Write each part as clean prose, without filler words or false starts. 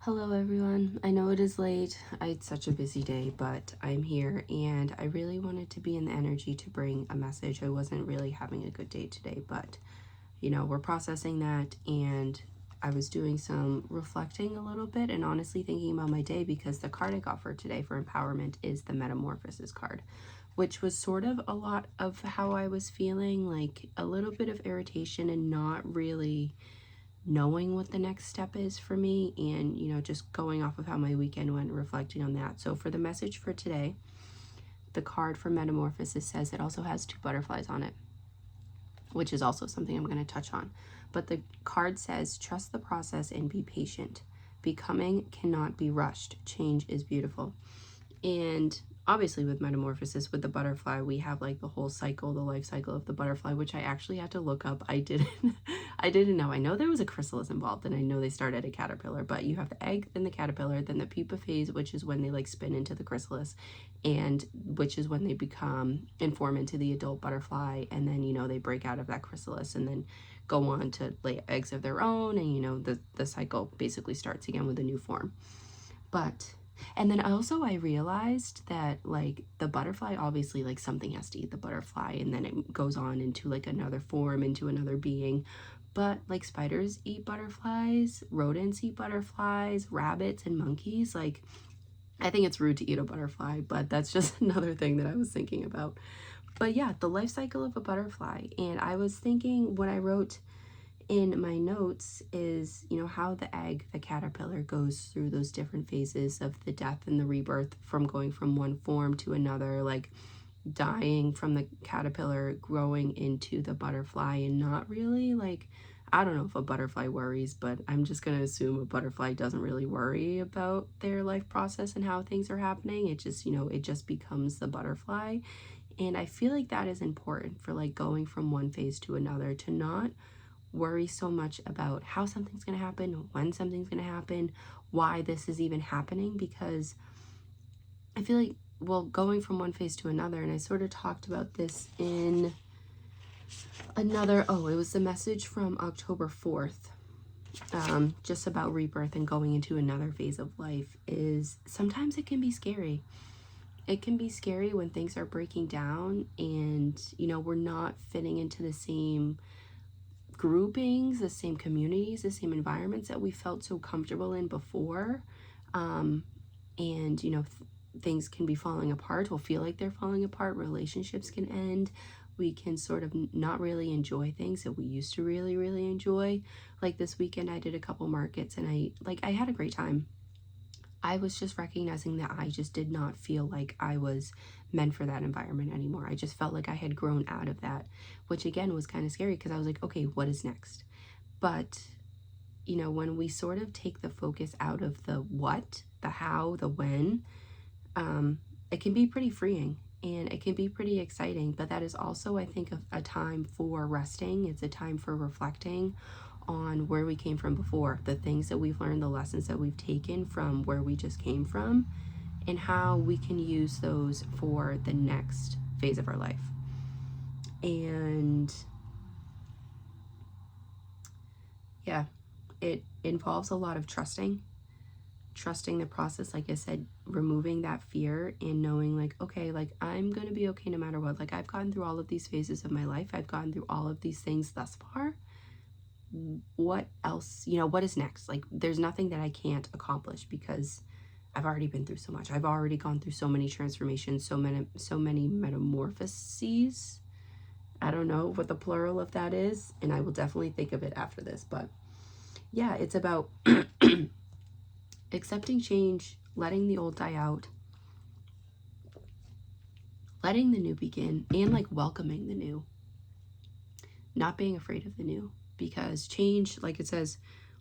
Hello everyone. I know it is late. I had such a busy day, but I'm here and I really wanted to be in the energy to bring a message. I wasn't really having a good day today, but we're processing that, and I was doing some reflecting a little bit and honestly thinking about my day because the card I got for today for empowerment is the metamorphosis card, which was sort of a lot of how I was feeling, like a little bit of irritation and not really knowing what the next step is for me, and just going off of how my weekend went, reflecting on that. So for the message for today, the card for metamorphosis says it also has two butterflies on it, which is also something I'm going to touch on. But the card says trust the process and be patient. Becoming cannot be rushed. Change is beautiful. And obviously with metamorphosis, with the butterfly, we have like the whole cycle, the life cycle of the butterfly, which I actually had to look up. I didn't know. I know there was a chrysalis involved, and I know they start at a caterpillar, but you have the egg, then the caterpillar, then the pupa phase, which is when they like spin into the chrysalis, and which is when they become and form into the adult butterfly, and then they break out of that chrysalis and then go on to lay eggs of their own, and the cycle basically starts again with a new form. And then also I realized that like the butterfly, obviously like something has to eat the butterfly, and then it goes on into like another form, into another being. But like spiders eat butterflies, rodents eat butterflies, rabbits and monkeys. Like, I think it's rude to eat a butterfly, but that's just another thing that I was thinking about. But yeah, the life cycle of a butterfly. And I was thinking, what I wrote in my notes is, how the egg, the caterpillar, goes through those different phases of the death and the rebirth, from going from one form to another, like dying from the caterpillar, growing into the butterfly, and not really like, I don't know if a butterfly worries, but I'm just going to assume a butterfly doesn't really worry about their life process and how things are happening. It just, it just becomes the butterfly. And I feel like that is important for like going from one phase to another, to not worry so much about how something's going to happen, when something's going to happen, why this is even happening, because I feel like, well, going from one phase to another, and I sort of talked about this in another, it was the message from October 4th, just about rebirth and going into another phase of life, is sometimes it can be scary. It can be scary when things are breaking down and, we're not fitting into the same groupings, the same communities, the same environments that we felt so comfortable in before. And things can be falling apart, will feel like they're falling apart, relationships can end, we can sort of not really enjoy things that we used to really enjoy. Like this weekend I did a couple markets, and I had a great time. I was just recognizing that I just did not feel like I was meant for that environment anymore. I just felt like I had grown out of that, which again was kind of scary, because I was like, okay, what is next? But, when we sort of take the focus out of the what, the how, the when, it can be pretty freeing and it can be pretty exciting. But that is also, I think, a time for resting. It's a time for reflecting on where we came from before, the things that we've learned, the lessons that we've taken from where we just came from, and how we can use those for the next phase of our life. And yeah, it involves a lot of trusting the process, like I said, removing that fear and knowing like, okay, like I'm gonna be okay no matter what. Like I've gone through all of these phases of my life, I've gone through all of these things thus far. What else, what is next? Like there's nothing that I can't accomplish, because I've already been through so much. I've already gone through so many transformations, so many metamorphoses. I don't know what the plural of that is, and I will definitely think of it after this. But yeah, it's about accepting change, letting the old die out, letting the new begin, and like welcoming the new, not being afraid of the new. Because change, like it says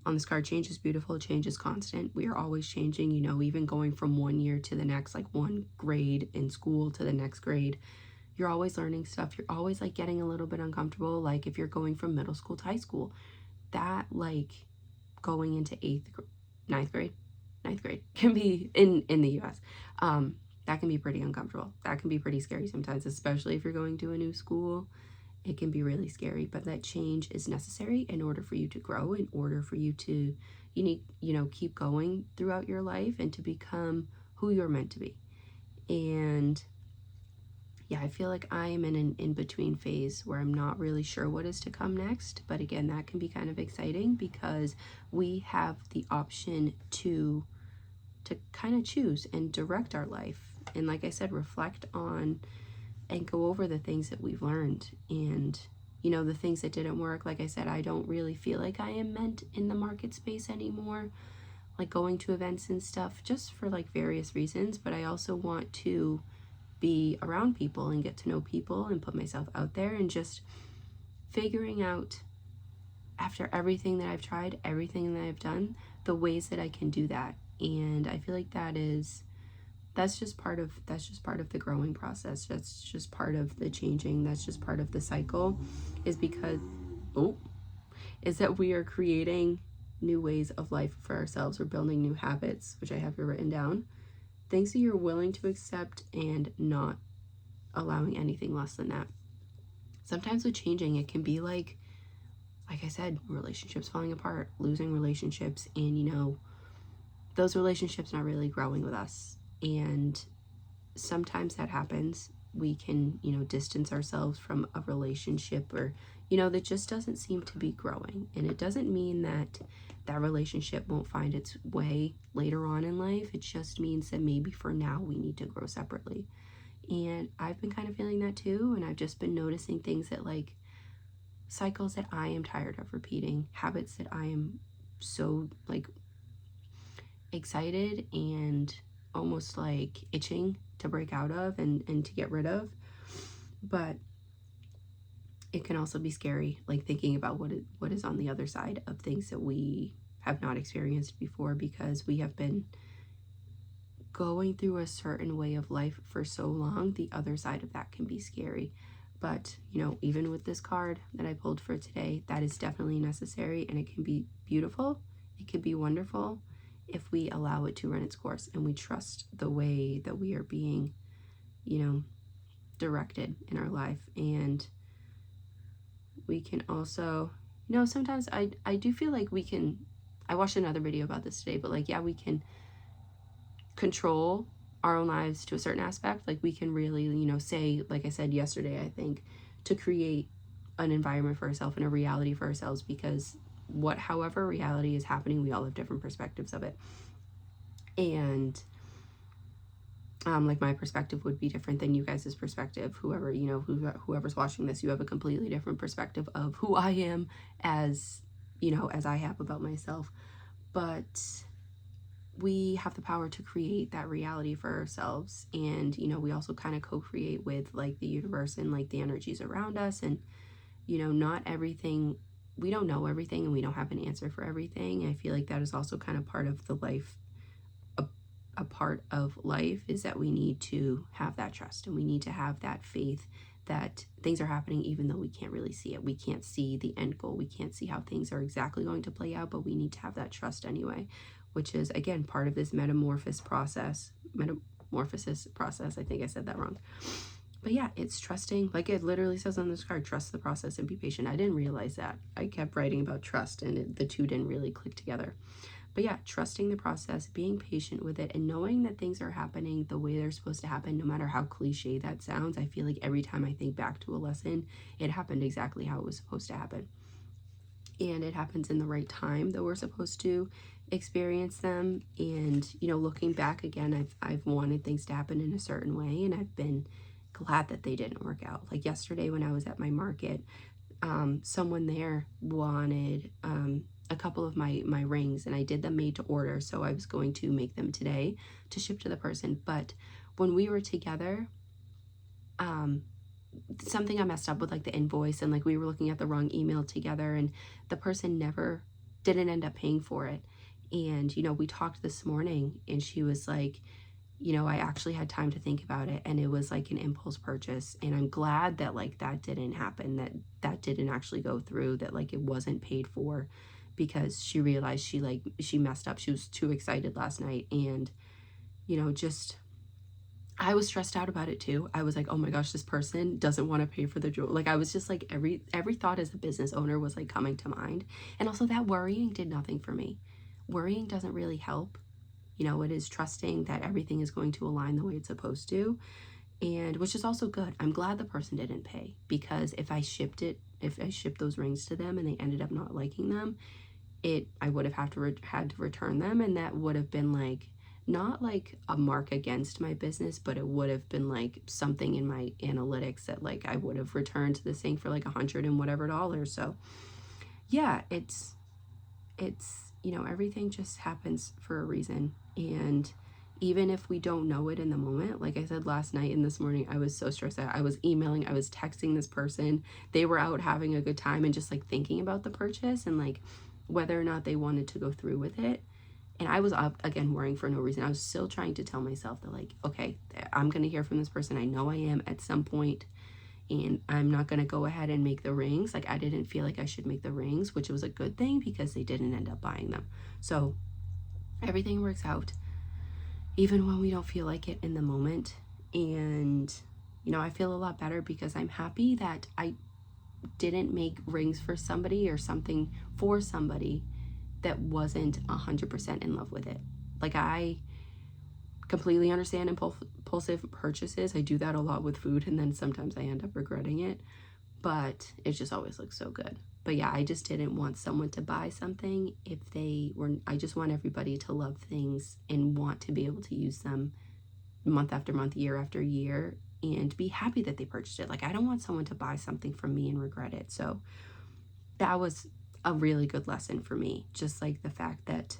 on this card, change is beautiful, change is constant. We are always changing, even going from one year to the next, like one grade in school to the next grade. You're always learning stuff. You're always like getting a little bit uncomfortable. Like if you're going from middle school to high school, that like going into ninth grade can be in the US. That can be pretty uncomfortable. That can be pretty scary sometimes, especially if you're going to a new school. It can be really scary, but that change is necessary in order for you to grow, in order for you to, you need, keep going throughout your life and to become who you're meant to be. And yeah, I feel like I am in an in-between phase where I'm not really sure what is to come next. But again, that can be kind of exciting because we have the option to kind of choose and direct our life. And like I said, reflect on and go over the things that we've learned. And, the things that didn't work, like I said, I don't really feel like I am meant in the market space anymore. Like going to events and stuff, just for like various reasons. But I also want to be around people and get to know people and put myself out there, and just figuring out, after everything that I've tried, everything that I've done, the ways that I can do that. And I feel like that's just part of the growing process. That's just part of the changing. That's just part of the cycle, is because is that we are creating new ways of life for ourselves. We're building new habits, which I have here written down. Things that you're willing to accept and not allowing anything less than that. Sometimes with changing, it can be like I said, relationships falling apart, losing relationships, and those relationships not really growing with us. And sometimes that happens. We can, distance ourselves from a relationship, or, that just doesn't seem to be growing. And it doesn't mean that that relationship won't find its way later on in life. It just means that maybe for now we need to grow separately. And I've been kind of feeling that too. And I've just been noticing things that, like, cycles that I am tired of repeating, habits that I am so, like, excited and almost like itching to break out of and to get rid of. But it can also be scary, like thinking about what is on the other side of things that we have not experienced before, because we have been going through a certain way of life for so long. The other side of that can be scary. But, even with this card that I pulled for today, that is definitely necessary, and it can be beautiful. It can be wonderful if we allow it to run its course and we trust the way that we are being, directed in our life. And we can also, sometimes I do feel like we can, I watched another video about this today, but like, yeah, we can control our own lives to a certain aspect. Like we can really, say, like I said yesterday, I think, to create an environment for ourselves and a reality for ourselves, because however reality is happening, we all have different perspectives of it. And like my perspective would be different than you guys' perspective. Whoever's watching this, you have a completely different perspective of who I am, as I have about myself. But we have the power to create that reality for ourselves. And we also kind of co-create with like the universe and like the energies around us. And not everything, we don't know everything, and we don't have an answer for everything. I feel like that is also kind of part of the life. A part of life is that we need to have that trust, and we need to have that faith that things are happening even though we can't really see it. We can't see the end goal. We can't see how things are exactly going to play out, but we need to have that trust anyway, which is, again, part of this metamorphosis process. I think I said that wrong. But yeah, it's trusting, like it literally says on this card, trust the process and be patient. I didn't realize that. I kept writing about trust, and the two didn't really click together. But yeah, trusting the process, being patient with it, and knowing that things are happening the way they're supposed to happen, no matter how cliche that sounds. I feel like every time I think back to a lesson, it happened exactly how it was supposed to happen. And it happens in the right time that we're supposed to experience them. And, looking back again, I've wanted things to happen in a certain way, and I've been glad that they didn't work out. Like yesterday when I was at my market, someone there wanted a couple of my rings, and I did them made to order, so I was going to make them today to ship to the person. But when we were together, something I messed up with, like the invoice, and like we were looking at the wrong email together, and the person didn't end up paying for it. And we talked this morning, and she was like, I actually had time to think about it, and it was like an impulse purchase. And I'm glad that like that didn't happen, that didn't actually go through, that like it wasn't paid for, because she realized she messed up. She was too excited last night, and just, I was stressed out about it too. I was like, oh my gosh, this person doesn't want to pay for the jewelry. Like I was just like, every thought as a business owner was like coming to mind. And also that worrying did nothing for me. worrying doesn't really help. You know, it is trusting that everything is going to align the way it's supposed to, and which is also good. I'm glad the person didn't pay, because if I shipped those rings to them and they ended up not liking them, I would have had to return them, and that would have been like, not like a mark against my business, but it would have been like something in my analytics that like I would have returned this thing for like $100 and whatever dollars. So yeah, it's you know, everything just happens for a reason. And even if we don't know it in the moment, like I said last night and this morning, I was so stressed out. I was emailing, I was texting this person. They were out having a good time and just like thinking about the purchase and like whether or not they wanted to go through with it. And I was up again worrying for no reason. I was still trying to tell myself that like, okay, I'm going to hear from this person. I know I am at some point, and I'm not going to go ahead and make the rings. Like, I didn't feel like I should make the rings, which was a good thing because they didn't end up buying them. So everything works out, even when we don't feel like it in the moment. And, you know, I feel a lot better because I'm happy that I didn't make rings for somebody or something for somebody that wasn't 100% in love with it. Like, I completely understand impulsive purchases. I do that a lot with food, and then sometimes I end up regretting it, but it just always looks so good. But yeah, I just didn't want someone to buy something if they were, I just want everybody to love things and want to be able to use them month after month, year after year, and be happy that they purchased it. Like, I don't want someone to buy something from me and regret it. So that was a really good lesson for me. Just like the fact that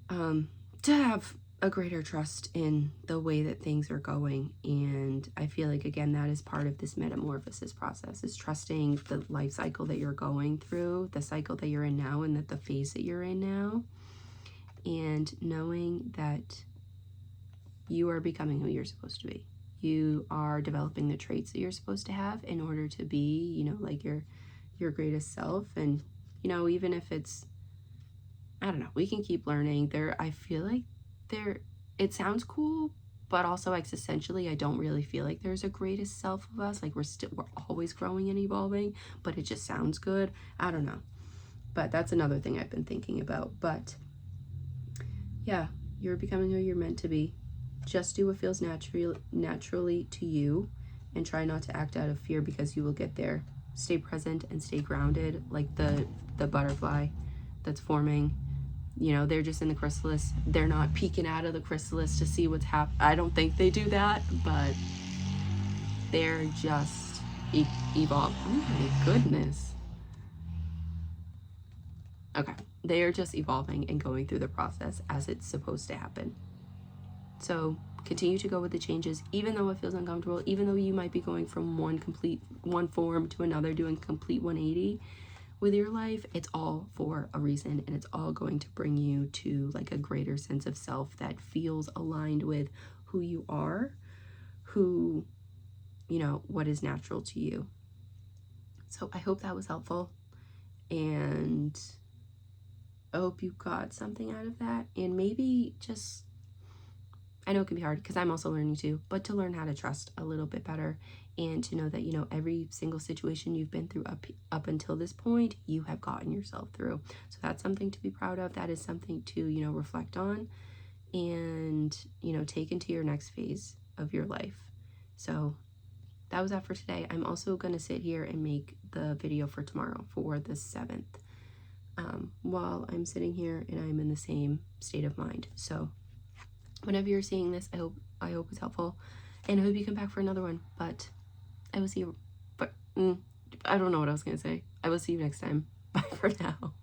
to have a greater trust in the way that things are going. And I feel like, again, that is part of this metamorphosis process, is trusting the life cycle that you're going through, the cycle that you're in now, and that the phase that you're in now, and knowing that you are becoming who you're supposed to be. You are developing the traits that you're supposed to have in order to be, you know, like your greatest self. And, you know, even if it's, I don't know, we can keep learning. I feel like it sounds cool, but also existentially, I don't really feel like there's a greatest self of us. Like, we're always growing and evolving, but it just sounds good. I don't know. But that's another thing I've been thinking about. But yeah, you're becoming who you're meant to be. Just do what feels naturally to you, and try not to act out of fear, because you will get there. Stay present and stay grounded, like the butterfly that's forming. You know, they're just in the chrysalis. They're not peeking out of the chrysalis to see what's happening. I don't think they do that, but they're just evolving. Oh my goodness. Okay. They are just evolving and going through the process as it's supposed to happen. So continue to go with the changes, even though it feels uncomfortable, even though you might be going from one form to another, doing complete 180 with your life. It's all for a reason, and it's all going to bring you to like a greater sense of self that feels aligned with who you are, who, you know, what is natural to you. So I hope that was helpful, and I hope you got something out of that. And maybe just, I know it can be hard because I'm also learning too, but to learn how to trust a little bit better, and to know that, you know, every single situation you've been through up until this point, you have gotten yourself through. So that's something to be proud of. That is something to, you know, reflect on and, you know, take into your next phase of your life. So that was that for today. I'm also going to sit here and make the video for tomorrow, for the 7th, while I'm sitting here and I'm in the same state of mind. So whenever you're seeing this, I hope it's helpful, and I hope you come back for another one. But I will see you, but I don't know what I was going to say. I will see you next time. Bye for now.